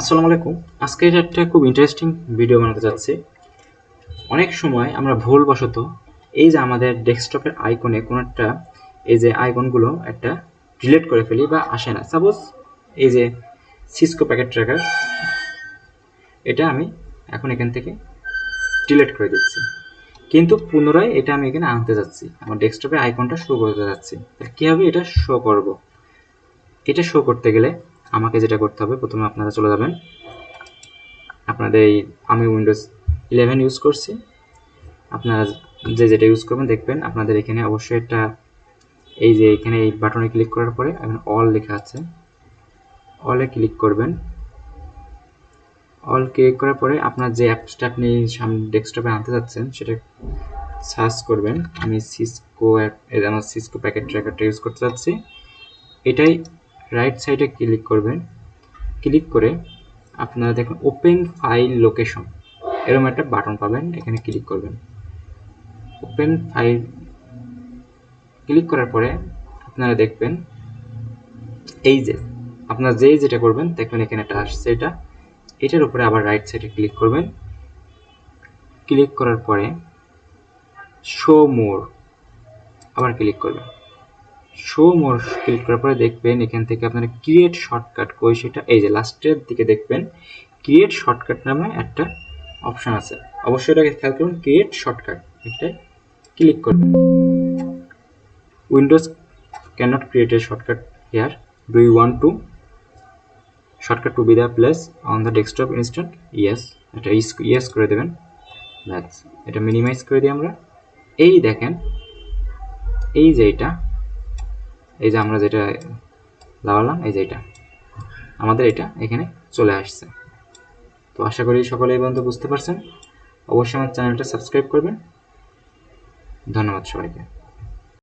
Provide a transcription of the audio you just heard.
আসসালামু আলাইকুম। আজকে এটা একটা খুব ইন্টারেস্টিং ভিডিও বানাতে যাচ্ছি। অনেক সময় আমরা ভুলবশত এই যে আমাদের ডেস্কটপের আইকনে কোনো একটা এই যে আইকনগুলো একটা ডিলিট করে ফেলি বা আসে না। সাপোজ এই যে সিসকো প্যাকেট ট্র্যাকার, এটা আমি এখন এখান থেকে ডিলিট করে দিচ্ছি, কিন্তু পুনরায় এটা আমি এখানে আনতে যাচ্ছি, আমার ডেস্কটপে আইকনটা শো করতে যাচ্ছি। তাহলে কীভাবে এটা শো করব? এটা শো করতে গেলে আমাকে যেটা করতে হবে, প্রথমে আপনারা চলে যাবেন আপনাদের এই, আমি উইন্ডোজ 11 ইউজ করছি, আপনারা যেটা ইউজ করবেন দেখবেন আপনাদের এখানে অবশ্যই একটা এই যে এখানে এই বাটনে ক্লিক করার পরে এখন অল লেখা আছে, অলে ক্লিক করবেন। অল ক্লিক করার পরে আপনার যে অ্যাপসটা আপনি সামনে ডেস্কটপে আনতে যাচ্ছেন সেটা সার্চ করবেন। আমি সিসকো অ্যাপ, আমার সিসকো প্যাকেট ট্র্যাকারটা ইউজ করতে যাচ্ছি। এটাই রাইট সাইডে ক্লিক করবেন। ক্লিক করে আপনারা দেখুন ওপেন ফাইল লোকেশন এরকম একটা বাটন পাবেন, এখানে ক্লিক করবেন। ওপেন ফাইল ক্লিক করার পরে আপনারা দেখবেন এই যে আপনারা যেটা করবেন দেখবেন এখানে একটা আসছে, এটার উপরে আবার রাইট সাইডে ক্লিক করবেন। ক্লিক করার পরে শো মোর আবার ক্লিক করবেন। শো মোর ক্লিক করার পরে দেখবেন এখান থেকে আপনারা ক্রিয়েট শর্টকাট কই সেটা এই যে লাস্টের দিকে দেখবেন ক্রিয়েট শর্টকাট নামে একটা অপশন আছে, অবশ্যই এটাকে খেয়াল করুন। ক্রিয়েট শর্টকাট এটাই ক্লিক করবেন। Windows cannot create a shortcut here. Do you want to shortcut to be the place on the desktop instant? Yes, এটা yes করে দেবেন। ব্যাস, এটা মিনিমাইজ করে দিই আমরা। এই দেখেন এই যে এই যে আমরা যেটা লাগালাম এই যে আমাদের এটা এখানে চলে আসছে। তো আশা করি সকলে এই পর্যন্ত বুঝতে পারছেন। অবশ্যই আমার চ্যানেলটা সাবস্ক্রাইব করবেন। ধন্যবাদ সবাইকে।